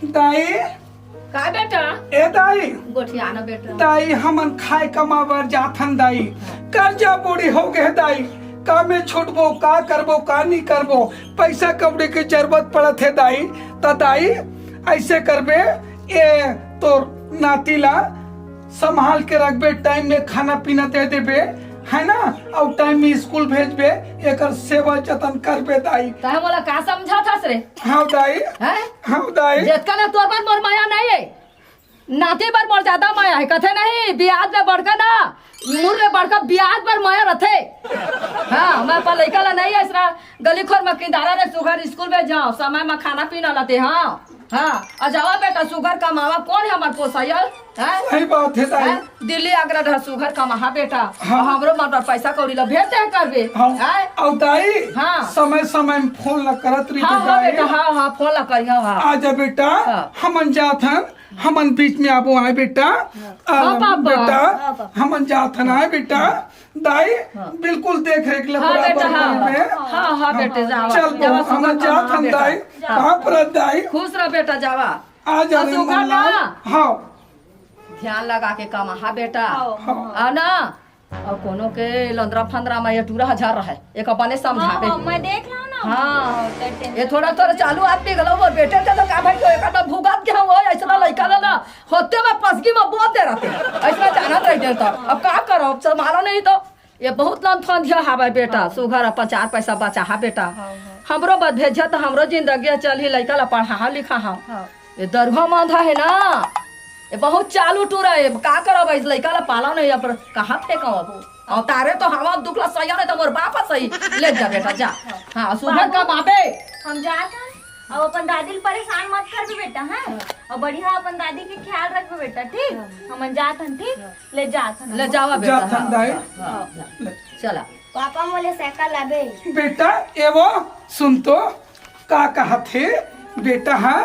दाई का बेटा ए दाई गोठिया ना बेटा दाई हमन खाए कमावर जाथन दाई कर्जा बोड़ी हो गए दाई का में छुटबो का करबो का नहीं करबो पैसा कौड़ी की जरूरत पड़त है दाई त दाई ऐसे करबे ए तोर नातीला संभाल के रखबे टाइम में खाना पीना दे देबे है ना और टाइम में स्कूल भेजबे एकर सेवा जतन करबे दाई तहे मोला का समझा था रे हाँ दाई हैं हाँ दाई जेtka ना तोर पर मोर माया नहीं है नाते पर मोर ज्यादा माया है कथे नहीं ब्याज में बढ़का ना मुर में बढ़का ब्याज पर माया रथे हाँ मैं पर लइका ला नहीं ऐसा गली खोर में किंदारा ने सुगर स्कूल में जाओ समय में खाना पीना लाते हाँ हाँ अजावा बेटा सुगर कमावा कौन है हमार पोसायल सही बात है दाई दिल्ली आगरा रह सुगर कमा बेटा हाँ। हमरो मतलब पैसा कौड़ी ला भेज दे करबे हाँ और दाई हाँ समय समय में फोन ला करत रही हाँ हाँ बेटा हाँ हाँ फोन ला करियो हाँ आजा बेटा हाँ। हमन जात हन हमन बीच में आबो आए बेटा हाँ, बेटा हमन जात हन आए बेटा दाई बिल्कुल देख रेख ले हाँ बेटा बराबर हाँ हाँ हाँ बेटे जावा चल जावा हमन जात हन दाई कहां पर दाई खुश रह बेटा जावा आजा रे सुगर ना हां ध्यान लगा के कमा हाँ बेटा आ ना और कोनो के लंदरा फंदरा में ये 2,000 रहे एक अपने समझावे मैं देख रहा हूं ना हाँ ये थोड़ा थोड़ा चालू आदमी गलो वो बेटे के तो का भाई को एक तो भूगात के हो ऐसा लइका ना होते में पसगी में बहुत दे रहते ऐसा जानत रह तो अब का करो अब संभालो नहीं तो ये बहुत लन फंद दिया हावे बेटा सुगर अपन 4 पैसा बचा हा बेटा हमरो बद भेजा तो हमरो जिंदगी चल ही लइका ला पढ़ा लिखा हा ये दरभा मांधा है ना ये बहुत चालू टूर है का करब इस लइका ला पाला नहीं अब कहां फेंकब अब तारे तो हवा दुखला सही नहीं तो मोर बाप सही ले जा बेटा जा हां सुबह का बापे हम जात हन अब अपन दादी ल परेशान मत कर भी बेटा हैं और बढ़िया अपन दादी के ख्याल रखबे बेटा ठीक हमन जात हन ठीक ले जात हन ले जावा बेटा जात हन दाई चला पापा मोले साइकिल लाबे बेटा एवो सुन तो का कहा थे बेटा हाँ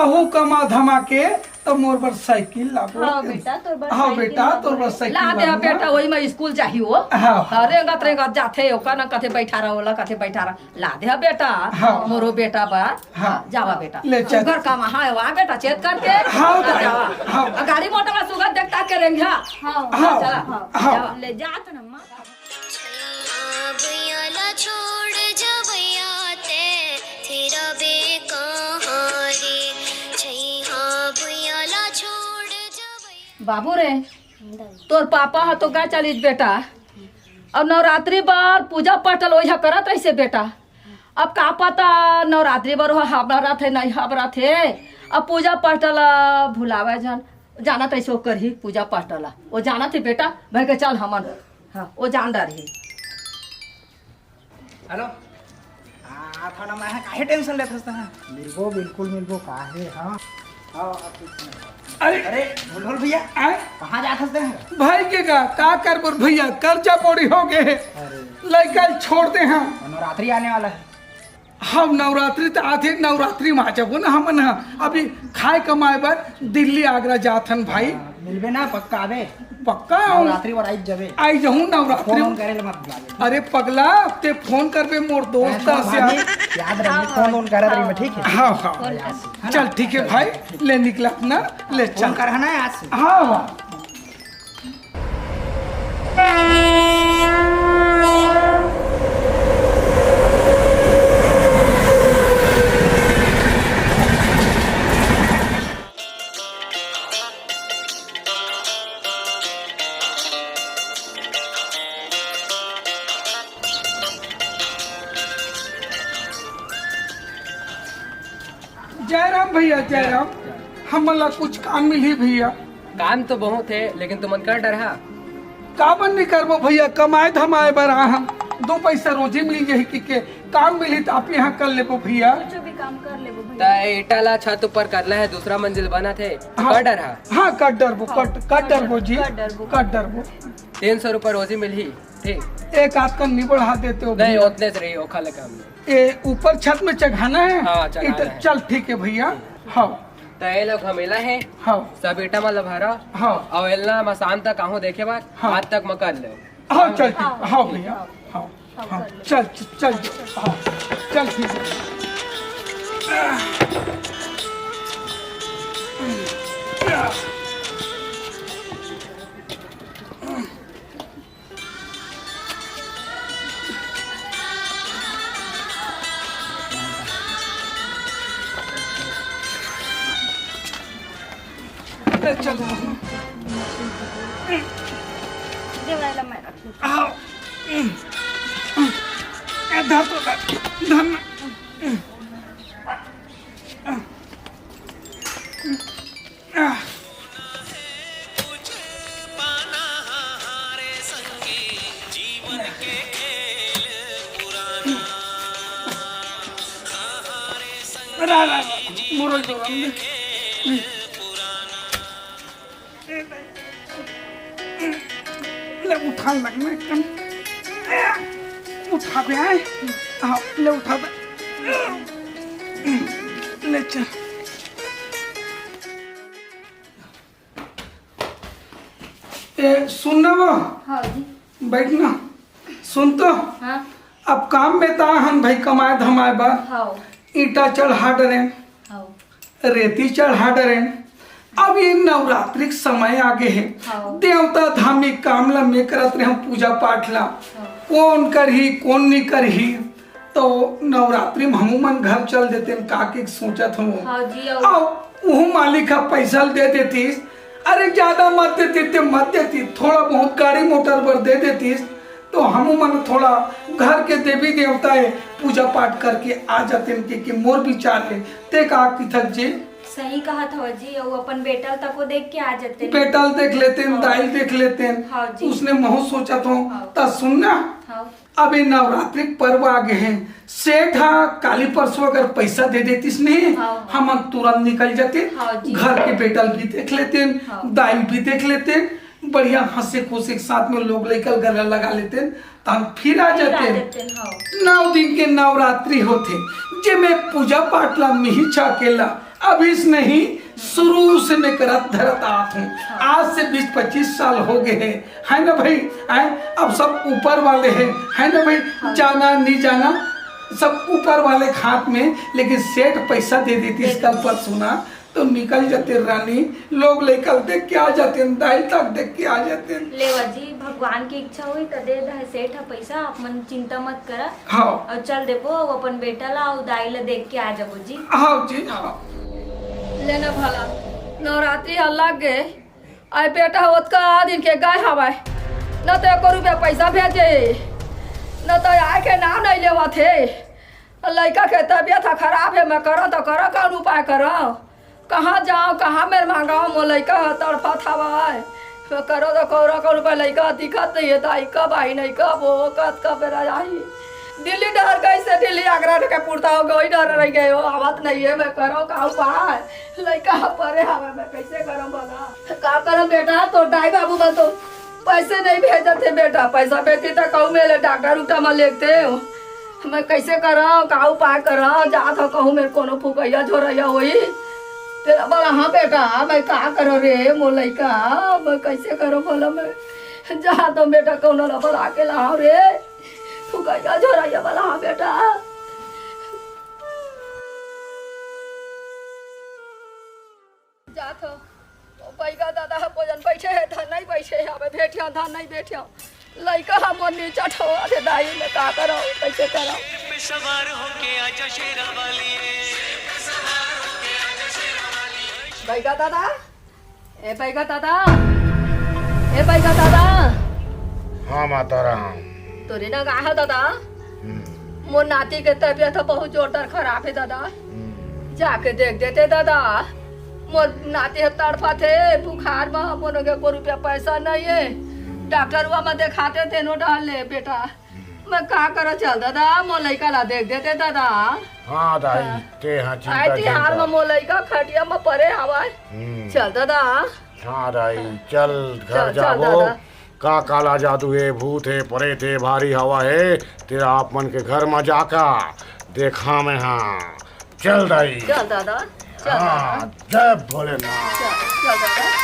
आहू कमा धमा के तो मोर पर साइकिल लाबो हां बेटा तोर बस हाँ बेटा तोर पर साइकिल ला दे बेटा वही में स्कूल चाहिए वो हाँ रेंगत रेंगत जाथे ओका ना कथे बैठा रहोला कथे बैठा रह ला दे बेटा हाँ। मोरो बेटा बा हाँ। जावा बेटा ले चल। सुगर का हां वा बेटा चेत करके हाँ, जावा हाँ। गाड़ी मोटर में सुगर देखता के रेंगा हां हाँ चला हाँ ले जात हन अम्मा छोड़ जबैया ते तेरा बेकहारी छैहा भुयाला छोड़ जबैया बाबू रे तोर पापा हा तो का चलिस बेटा अब नवरात्रि बार पूजा पाठल ओझा करत रहिसे बेटा अब का पता नवरात्रि बार हमारा थे नहीं हमारा थे अब पूजा पाठल भुलावे जन जाना तैसे कर ही पूजा पाठल वो जाना थे बेटा भाई के चल हमन हाँ वो जान रही हेलो थोड़ा मैं काहे टेंशन लेत हस्ता मिलबो बिल्कुल मिलबो काहे हां आओ अरे भूल भैया आए कहां जात हस्ते भाई के का करबो भैया कर्जा बोड़ी हो गए लड़का छोड़ दे हैं नवरात्रि आने वाला है हम नवरात्रि तो आते नवरात्रि में आ जाबो ना हमन अभी खाए कमाए बर दिल्ली आगरा जाथन भाई मिलबे ना पक्का आबे पक्का नवरात्रि वर आई जबे आई जाऊं नवरात्रि फोन करे ले मत बुलावे अरे पगला ते फोन करबे मोर दोस्त से याद रखिए फोन करत रही मैं ठीक है हाँ हाँ चल ठीक है भाई ले निकला ना ले फोन चल कर ना आज से हाँ हाँ जयराम भैया जयराम हमला कुछ काम मिली भैया काम तो बहुत है लेकिन तुमन कर डर हा कामन नहीं करबो भैया कमाए धमाए बर हम 2 पैसा रोजी मिली यही के काम मिली तो आप यहाँ कर लेबो भैया जो भी काम कर लेबो ता भैया ईटाला छत ऊपर करना है दूसरा मंजिल बना थे हाँ। कर डर हा हाँ कट डरबो कट डरबो जी कट डरबो 300 रुपए रोजी मिली ठीक एक आध का नहीं बढ़ा देते हो नहीं भैया। उतने से रही ओखा ले काम में ये ऊपर छत में चढ़ाना है हाँ, चढ़ाना इधर- है। चल ठीक है भैया हाँ तो ये लोग हमेला है हाँ सब ईटा मतलब भरा हाँ और एलना मैं शाम तक आहू देखे बाद हाँ। आज तक मैं कर ले हाँ चल ठीक हाँ भैया हाँ हाँ चल हाँ चल ठीक है ले चलो देवायला मैं रख लूं। आओ धर तो धर मुरल दो ले उठा लगना एकदम उठा पे आए आओ ले उठा पे ले चल सुनना वो हाँ जी। बैठना सुन तो हाँ अब काम में ता हम भाई कमाए धमाए बा हाँ ईटा चढ़ा डरे हाँ रेती चढ़ा डरे अब ये नवरात्रि के समय आगे है हाँ। देवता धार्मिक काम लम्बे करत रहे हम पूजा पाठ ला कौन करही कौन नहीं करही तो नवरात्रि में हमूमन घर चल देते काके सोचत हूँ हाँ जी। अब वो मालिक का पैसा दे देती अरे ज्यादा मत देती ते मत देती थोड़ा बहुत गाड़ी मोटर पर दे देती तो हमूमन थोड़ा घर के देवी देवता है पूजा पाठ करके आ जाते कि मोर विचार है ते का किथक जी सही कहा था जी। वो अपन बेटा तक को देख के आ जाते हैं। बेटा देख लेते हैं दाई देख लेते हैं हाँ जी। उसने महु सोचा तो हाँ। ता सुनना हाँ अभी नवरात्रि पर्व आ गए हैं सेठ काली परसों अगर पैसा दे देती नहीं हाँ। हम तुरंत निकल जाते हाँ जी। घर के बेटल भी देख लेते हाँ। दाई भी देख लेते बढ़िया हंसे खुशी के साथ में लोग लेकर गला लगा लेते तो हम फिर आ जाते हाँ। 9 दिन के नवरात्रि होते जे मैं पूजा पाठ ला मिही छाकेला अभी इस नहीं शुरू से मैं करत धरत आत हूँ आज से 20-25 साल हो गए हैं है ना भाई है अब सब ऊपर वाले हैं है ना भाई जाना नहीं जाना सब ऊपर वाले के हाथ में लेकिन सेठ पैसा दे देती इसका पर सुना तो निकल जाते रानी लोग लेकर देख के आ जाते दाई तक देख के आ जाते लेवा जी भगवान की इच्छा हुई तो दे दे सेठ है पैसा अपन चिंता मत करा। हाँ और चल देखो अपन बेटा ला और दाई ला देख के आ जाबो जी। हाँ जी हाँ लेना भला नवरात्रि लग गए आए बेटा होत का दिन के गाय हवाए न तो 1 रुपया पैसा भेजे न तो आए के नाम नहीं लेवा थे लड़का के तबीयत खराब है मैं करो तो करो कौन उपाय करो कहाँ जाओ कहाँ मेरे मांगाओ मो लड़का तड़फा था करो तो कौन रुपये लड़का दिखत नहीं है दाई कब आई नहीं कब हो कब आई दिल्ली डर गई से दिल्ली आगरा के पुरता हो गई डर रह गए हो आवत नहीं है मैं करो का उपाय लड़का परे हवे मैं कैसे करो बोला का करो बेटा तो दाई बाबू का तो पैसे नहीं भेजते बेटा पैसा भेजती तो कहूँ मेरे डॉक्टर उक्टा में लेते हो मैं कैसे करो का उपाय करो जात हो कहूँ मेरे कोनो फुकैया झोरैया हुई तेरा बोला हाँ बेटा मैं का करो रे मो लड़का मैं कैसे करो बोला मैं जा तो बेटा कौन बोला के लाओ रे फुकैया झोरैया बोला हाँ बेटा जात हो पैगा दादा भोजन बैठे है धन नहीं बैठे है अब बैठिया धन नहीं बैठिया लड़का हम नीचा ठो अरे दाई में का करो कैसे करो सवार होके आजा शेरा वाली बैगा दादा ए बैगा दादा ए बैगा दादा हाँ माता राम तोरे ना गा है दादा मोर नाती के तबीयत बहुत जोरदार खराब है दादा जाके देख देते दादा मोर नाती तड़फा थे बुखार में मोर के 1 रुपया पैसा नहीं है डॉक्टर हुआ में दिखाते थे नो डाल ले बेटा मैं का करो चल दादा मोर लड़का ला देख देते दादा हाँ दाई ते हाँ आई चिंता हार में मोर लड़का खटिया में परे हवा चल दादा हाँ दाई चल घर चल जाबो दादा का काला जादू है भूत है परे थे भारी हवा है तेरा आप मन के घर में जाका देखा मैं हाँ चल दाई चल दादा चल हाँ दादा जय भोलेनाथ चल दादा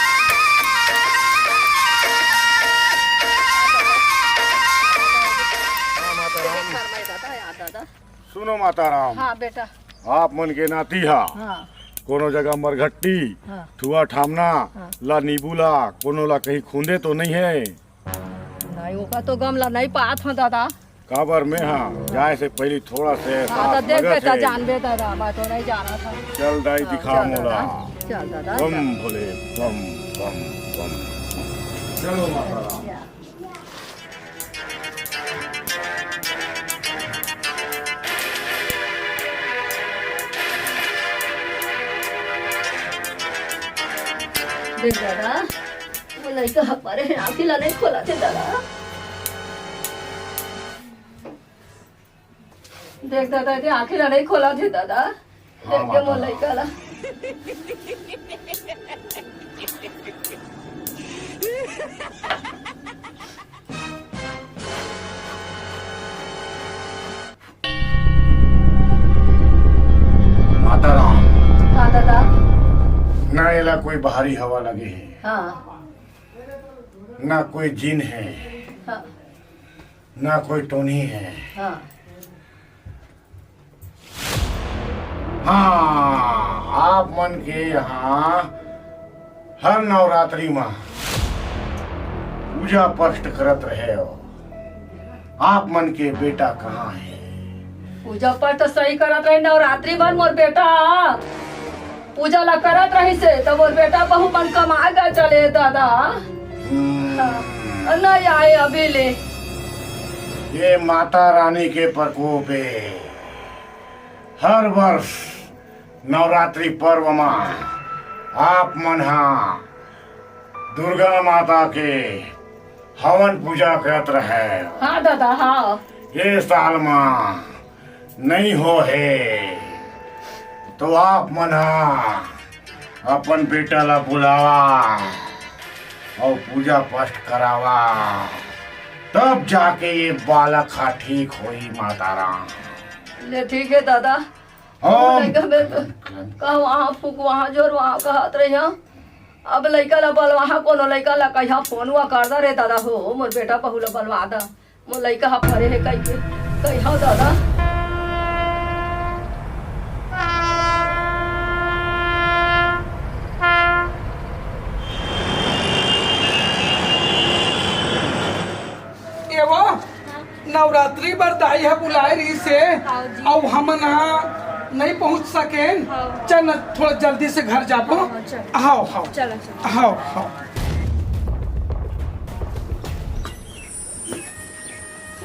सुनो माता राम हाँ बेटा आप मन के नाती हा हाँ कोनो जगह मरघट्टी हाँ। थुआ ठामना हाँ। ला नीबूला कोनो ला कहीं खूंदे तो नहीं है नहीं होगा तो गमला नहीं पात हूँ दादा काबर में हाँ जाए से पहले थोड़ा से हाँ तो साफ देख लगत बेटा है। जान बे दादा मैं तो नहीं जाना था चल दाई हाँ, दिखा चल मोला दादा। चल दादा बम भोले बम बम बम। चलो माता राम। देख दादा वो लड़का हमारे आँखें नहीं खोला थे दादा। देख दादा ये आँखें नहीं खोला थे दादा। देख के वो लड़का ला माता राम, हाँ दादा ना एला कोई बाहरी हवा लगे है, हाँ ना कोई जिन है, हाँ ना कोई टोनी है। हाँ हाँ, आप मन के यहाँ हर नवरात्रि में पूजा पष्ट करत रहे हो। आप मन के बेटा कहाँ है? पूजा पाठ तो सही करत रही नवरात्रि भर मोर बेटा पूजा ला करत रही से तो मोर बेटा बहु मन कमा गए चले दादा। नहीं आए अभी ले। ये माता रानी के प्रकोप है। हर वर्ष नवरात्रि पर्व में आप मन हाँ दुर्गा माता के हवन पूजा करत रहे। हाँ दादा हाँ ये साल में नहीं हो है तो आप मन हाँ अपन बेटा ला बुलावा और पूजा पाठ करावा, तब जाके ये बालक हा ठीक होई माता राम। ले ठीक है दादा। ओम कहा वहाँ फूक वहाँ जोर वहाँ कहत रही हूँ। अब लड़का ला बल वहाँ कोनो लड़का ला कहीं फोन हुआ करदा रे दादा हो मोर बेटा बहु ला बलवा दा मोर लड़का हा परे है कहीं हो दादा। एवो नवरात्रि बर दाई है बुलाए रही से और हम यहाँ नहीं पहुँच सके। चल थोड़ा जल्दी से घर जाबो। आओ आओ आओ आओ।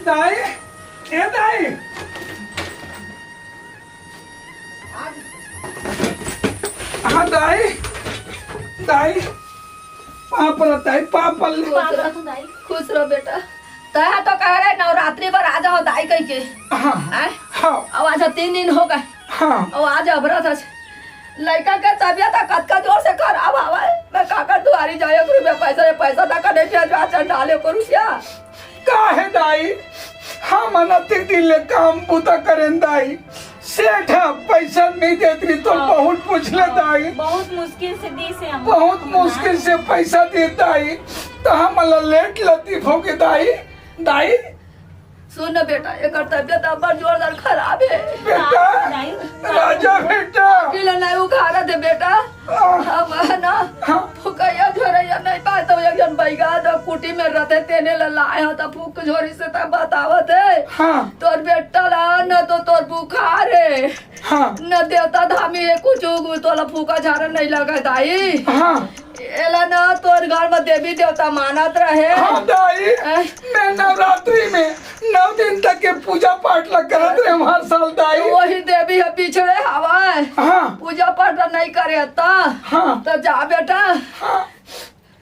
दाई ए दाई हाँ दाई दाई पाप दाई पाप खुश रहो बेटा। तया तो कह रहे नवरात्रि पर आ जाओ दाई कह के। हाँ हाँ अब आज 3 दिन हो गए हाँ और आज अबरत है। लड़का के तबियत कतका जोर से खराब आवा है। मैं काका दुआरी जाए करू मैं पैसा तक नहीं भेजवा डाले करू क्या का है दाई। हम अनतिक दिन ले काम पूता करें दाई। सेठ पैसा नहीं देती तो बहुत पूछ ले दाई। बहुत मुश्किल से दी से हम बहुत मुश्किल से पैसा देता है तो हम लेट लतीफ हो गए दाई। दाई सुन न बेटा एक तबियत अब जोरदार खराब है। बेटा राजा बेटा किला नहीं उखाड़ा दे बेटा। हम है ना फुकैया झोरैया नहीं पाए तो एक जन बैगा तो कुटी में रहते तेने लाए हो तो फूक झोरी से तब बतावत है। हाँ तोर बेटा ला न तो तोर बुखार है हाँ न देवता धामी है कुछ तोला फूका झाड़ा नहीं लगा दाई। हाँ एला ना तोर घर में देवी देवता मानत रहे। हाँ दाई मैं नवरात्रि में 9 दिन तक के पूजा पाठ लग करत रहे हर साल दाई। वही देवी है पिछड़े हवा है। हाँ पूजा पाठ नहीं करे हाँ तो जा बेटा। हाँ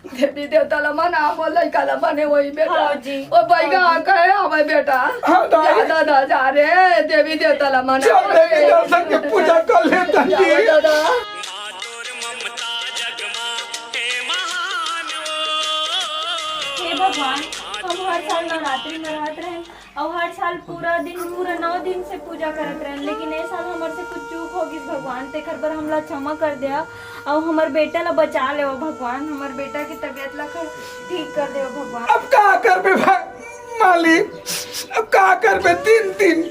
देवी देवता ला मना बोल लड़का ला मने वही बेटा। हाँ जी। ओ बैगा कहे हवे बेटा। हाँ दाई ज्यादा ना जा रे देवी देवता ला मना चल देवी दर्शन के पूजा कर ले दादी। दादा मातुर ममता जगमा हे महान हे भगवान हम हर साल नवरात्रि में रहत रहे और हर साल पूरा 9 दिन से पूजा करत रहे, लेकिन ए साल हमारे से कुछ चूक हो गई भगवान। ते खर हमला क्षमा कर दिया और हमार बेटा ला बचा ले भगवान। हमार बेटा की तबीयत ला ठीक कर दे भगवान। अब का कर बे मालिक अब का कर बे 3 दिन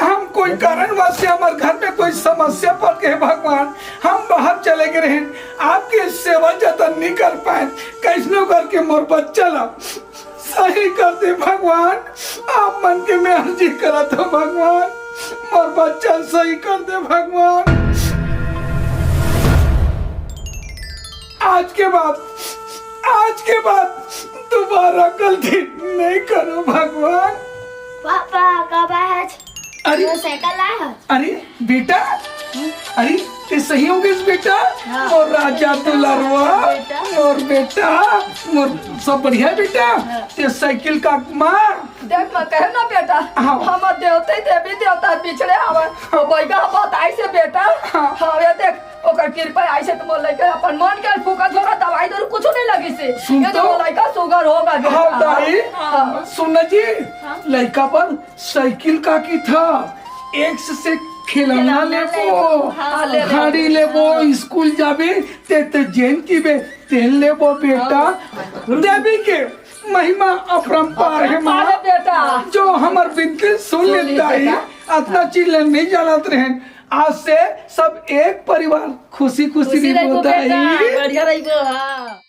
हम कोई कारणवश से हमारे घर में कोई समस्या पड़ गई भगवान। हम बाहर चले गए रहे आपकी सेवा जतन नहीं कर पाए कैसनो करके मोर बच्चा ला सही कर दे भगवान। आप मन के में अर्जी करत हो भगवान मोर बच्चा सही कर दे भगवान। दोबारा गलती नहीं करो भगवान। पापा कब आया? अरे साइकिल आया? अरे बेटा, अरे ते सही हो गई बेटा। और राजा दुलरवा और बेटा मोर सब बढ़िया बेटा। ते साइकिल का माँ देख मैं कहे ना बेटा, हाँ। हम देवते देवी देवता बिछड़े हवा बैगा बताई से बेटा। हाँ। हवे देख ओकर कृपा आई से तो बोले के अपन मन के फूका थोड़ा दवाई दर कुछ नहीं लगी से सुन ये तो। तो लड़का शुगर होगा बेटा। हाँ दाई हाँ। सुन जी, लड़का पर साइकिल का की था, एक्स से खिलौना लेबो, हाँ, ले ले। घड़ी लेबो, स्कूल जाबे ते जेन की बे तेल लेबो बेटा। देवी के महिमा अपरंपार है माँ, अरे बेटा जो हमर बिनती सुन लेता है। इतना चीज नहीं जानत रहे। आज से सब एक परिवार खुशी खुशी खुशी रहिबो निभाता बेटा, है। बढ़िया रहिबो। हाँ।